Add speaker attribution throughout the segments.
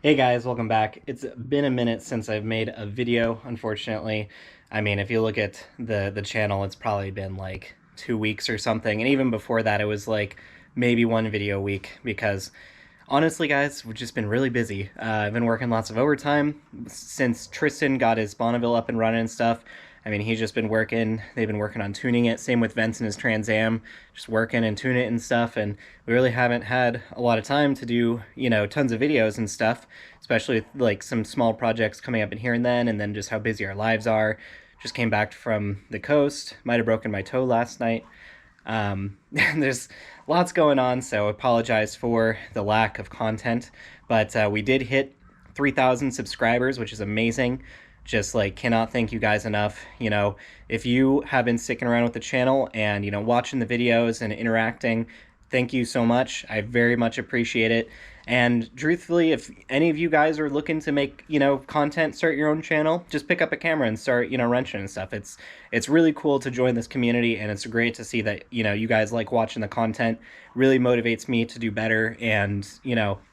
Speaker 1: Hey guys, welcome back. It's been a minute since I've made a video, unfortunately. I mean, if you look at the channel, it's probably been like 2 weeks or something. And even before that, it was like maybe one video a week because honestly, guys, we've just been really busy. I've been working lots of overtime since Tristan got his Bonneville up and running and stuff. I mean, he's just been working. They've been working on tuning it. Same with Vince and his Trans Am, just working and tuning it and stuff. And we really haven't had a lot of time to do, tons of videos and stuff, especially with like some small projects coming up in here and then just how busy our lives are. Just came back from the coast. Might have broken my toe last night. There's lots going on, so I apologize for the lack of content. But we did hit 3,000 subscribers, which is amazing. Just like cannot thank you guys enough. If you have been sticking around with the channel and watching the videos and interacting, thank you so much. I very much appreciate it. And truthfully, if any of you guys are looking to make content, start your own channel, just pick up a camera and start wrenching and stuff. It's really cool to join this community, and it's great to see that you guys like watching the content. Really motivates me to do better and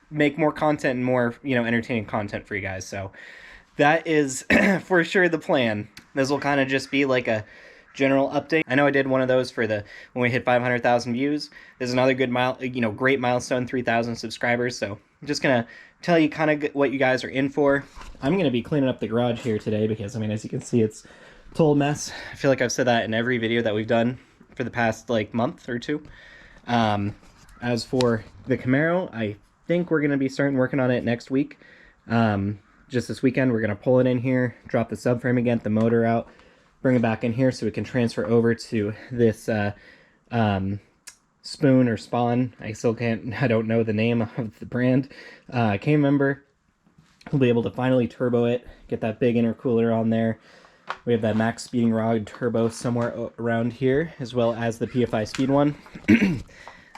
Speaker 1: make more content and more entertaining content for you guys. So that is for sure the plan. This will kind of just be like a general update. I know I did one of those for when we hit 500,000 views. There's another good great milestone, 3,000 subscribers. So I'm just gonna tell you kind of what you guys are in for. I'm gonna be cleaning up the garage here today because, I mean, as you can see, it's a total mess. I feel like I've said that in every video that we've done for the past like month or two. As for the Camaro, I think we're gonna be starting working on it next week. Just this weekend, we're going to pull it in here, drop the subframe again, the motor out, bring it back in here so we can transfer over to this spoon or spawn. I don't know the name of the brand. I can't remember. We'll be able to finally turbo it, get that big intercooler on there. We have that MaXpeedingRod turbo somewhere around here, as well as the PFI Speed one.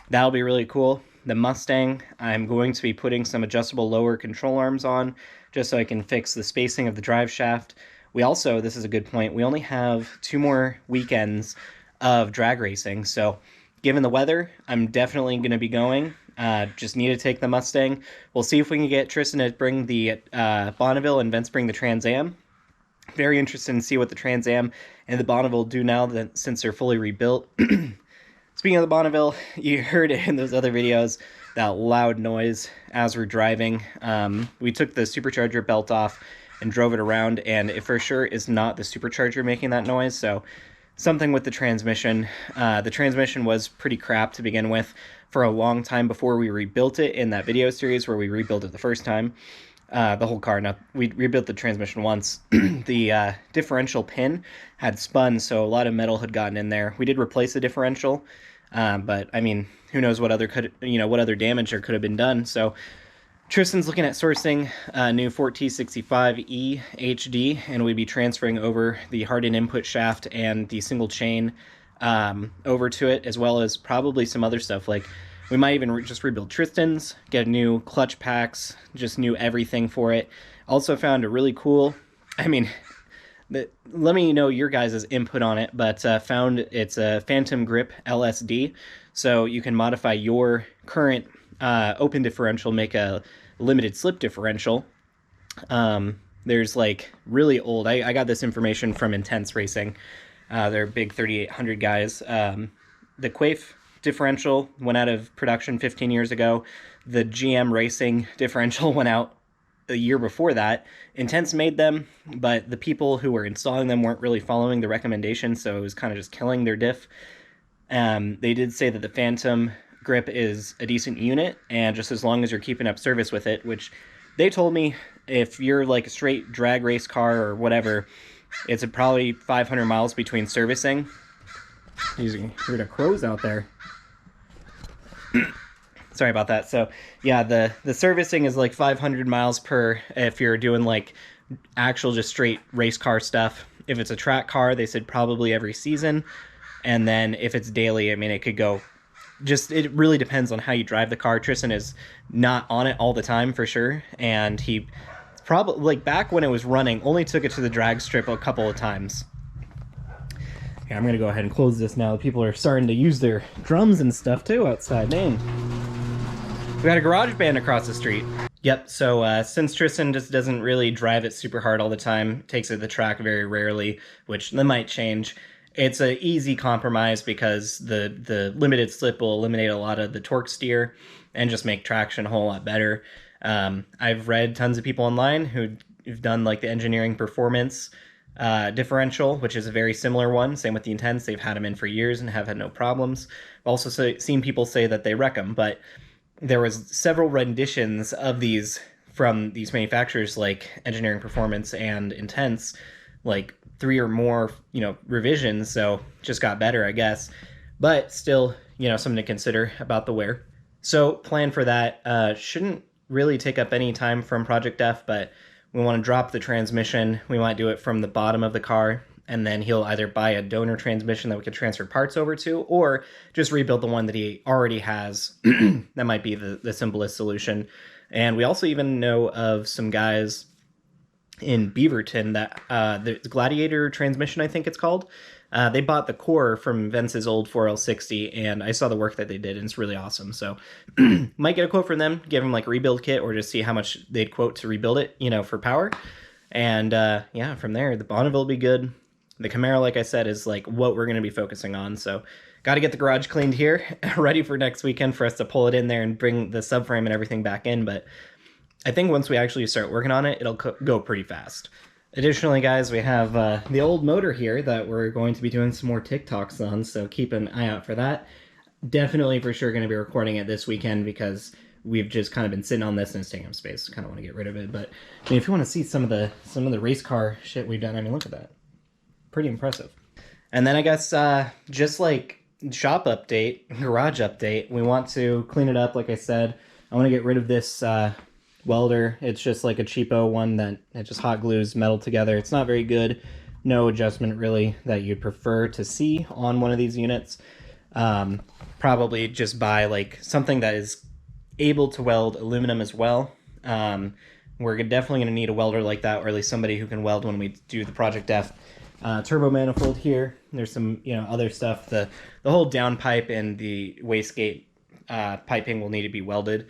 Speaker 1: That'll be really cool. The Mustang, I'm going to be putting some adjustable lower control arms on, just so I can fix the spacing of the drive shaft. We also, this is a good point, we only have 2 more weekends of drag racing, so given the weather, I'm definitely going to be going. Just need to take the Mustang. We'll see if we can get Tristan to bring the Bonneville and Vince bring the Trans Am. Very interested in see what the Trans Am and the Bonneville do now, since they're fully rebuilt. Speaking of the Bonneville, you heard it in those other videos, that loud noise as we're driving. We took the supercharger belt off and drove it around, and it for sure is not the supercharger making that noise, so something with the transmission. The transmission was pretty crap to begin with for a long time before we rebuilt it in that video series where we rebuilt it the first time. The whole car, we rebuilt the transmission once. The differential pin had spun, so a lot of metal had gotten in there. We did replace the differential, but I mean, who knows what other damage there could have been done. So Tristan's looking at sourcing a new 4T65E HD, and we'd be transferring over the hardened input shaft and the single chain over to it, as well as probably some other stuff. Like, we might even just rebuild Tristan's, get new clutch packs, just new everything for it. Also found a really cool, I mean, let me know your guys' input on it, but found it's a Phantom Grip LSD, so you can modify your current open differential, make a limited slip differential. There's like really old, I got this information from Intense Racing. They're big 3800 guys. The Quaife differential went out of production 15 years ago. The GM Racing differential went out a year before that. Intense made them, but the people who were installing them weren't really following the recommendations, so it was kind of just killing their diff. They did say that the Phantom Grip is a decent unit, and just as long as you're keeping up service with it, which they told me if you're like a straight drag race car or whatever, it's probably 500 miles between servicing. Hear the crows out there. Sorry about that. So yeah, the servicing is like 500 miles per if you're doing like actual just straight race car stuff. If it's a track car, they said probably every season. And then if it's daily, I mean, it could go, it really depends on how you drive the car. Tristan is not on it all the time for sure. And he probably, like, back when it was running, only took it to the drag strip a couple of times. Okay, I'm going to go ahead and close this now. People are starting to use their drums and stuff too outside. Dang. We got a garage band across the street. Yep, so since Tristan just doesn't really drive it super hard all the time, takes it to the track very rarely, which that might change, it's an easy compromise because the limited slip will eliminate a lot of the torque steer and just make traction a whole lot better. I've read tons of people online who've done like the engineering performance differential, which is a very similar one. Same with the Intense. They've had them in for years and have had no problems. I've also seen people say that they wreck them, but there was several renditions of these from these manufacturers like Engineering Performance and Intense, like 3 or more, revisions, so just got better, I guess. But still, something to consider about the wear. So plan for that. Shouldn't really take up any time from Project F, but we want to drop the transmission. We might do it from the bottom of the car, and then he'll either buy a donor transmission that we can transfer parts over to, or just rebuild the one that he already has. That might be the simplest solution. And we also even know of some guys in Beaverton that the Gladiator transmission, I think it's called. They bought the core from Vince's old 4L60, and I saw the work that they did, and it's really awesome. So might get a quote from them, give them like a rebuild kit, or just see how much they'd quote to rebuild it, for power. And yeah, from there, the Bonneville will be good. The Camaro, like I said, is like what we're going to be focusing on. So got to get the garage cleaned here, ready for next weekend for us to pull it in there and bring the subframe and everything back in. But I think once we actually start working on it, it'll go pretty fast. Additionally, guys, we have the old motor here that we're going to be doing some more TikToks on, so keep an eye out for that. Definitely for sure going to be recording it this weekend because we've just kind of been sitting on this and it's taking up space. Kind of want to get rid of it, but I mean, if you want to see some of the race car shit we've done, I mean, look at that. Pretty impressive. And then I guess just like shop update, garage update, we want to clean it up. Like I said, I want to get rid of this welder. It's just like a cheapo one that it just hot glues metal together. It's not very good. No adjustment really that you'd prefer to see on one of these units. Probably just buy like something that is able to weld aluminum as well. We're definitely going to need a welder like that, or at least somebody who can weld when we do the Project F. Turbo manifold here. There's some other stuff. The whole downpipe and the wastegate piping will need to be welded.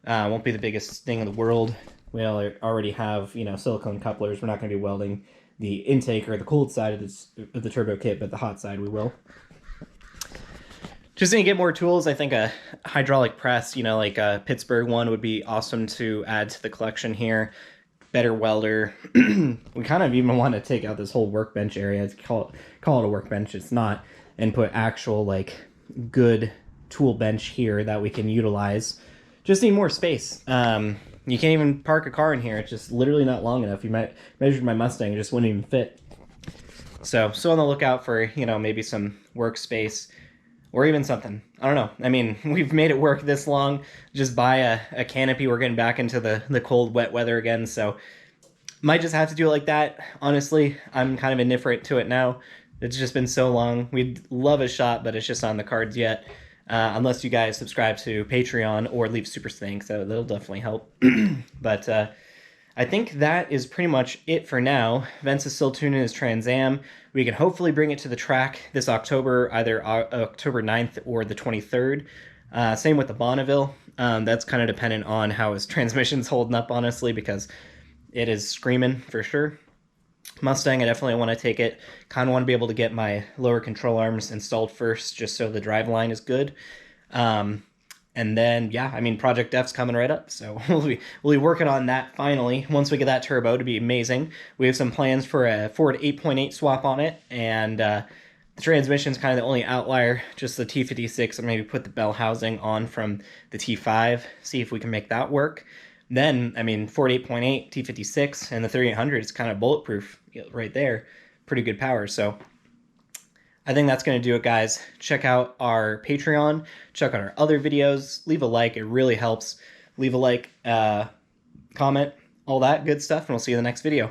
Speaker 1: Won't be the biggest thing in the world. We already have silicone couplers. We're not going to be welding the intake or the cold side of the turbo kit, but the hot side we will. Just need to get more tools. I think a hydraulic press, like a Pittsburgh one, would be awesome to add to the collection here. Better welder. We kind of even want to take out this whole workbench area. Call it a workbench. It's not, and put actual like good tool bench here that we can utilize. Just need more space. You can't even park a car in here. It's just literally not long enough. You might measure my Mustang, it just wouldn't even fit. So on the lookout for maybe some workspace. Or even something. I don't know. I mean, we've made it work this long. Just buy a canopy. We're getting back into the cold, wet weather again. So might just have to do it like that. Honestly, I'm kind of indifferent to it now. It's just been so long. We'd love a shot, but it's just on the cards yet. Unless you guys subscribe to Patreon or leave super thanks. That'll definitely help. But I think that is pretty much it for now. Vince is still tuning his Trans Am. We can hopefully bring it to the track this October, either October 9th or the 23rd. Same with the Bonneville. That's kind of dependent on how his transmission's holding up, honestly, because it is screaming for sure. Mustang, I definitely want to take it. Kind of want to be able to get my lower control arms installed first, just so the drive line is good. And then, yeah, I mean, Project F's coming right up, so we'll be working on that finally. Once we get that turbo, to be amazing. We have some plans for a Ford 8.8 swap on it, and the transmission's kind of the only outlier, just the T56, and maybe put the bell housing on from the T5, see if we can make that work. Then, I mean, Ford 8.8, T56, and the 3800 is kind of bulletproof right there. Pretty good power, so I think that's going to do it, guys. Check out our Patreon. Check out our other videos. Leave a like. It really helps. Leave a like, comment, all that good stuff, and we'll see you in the next video.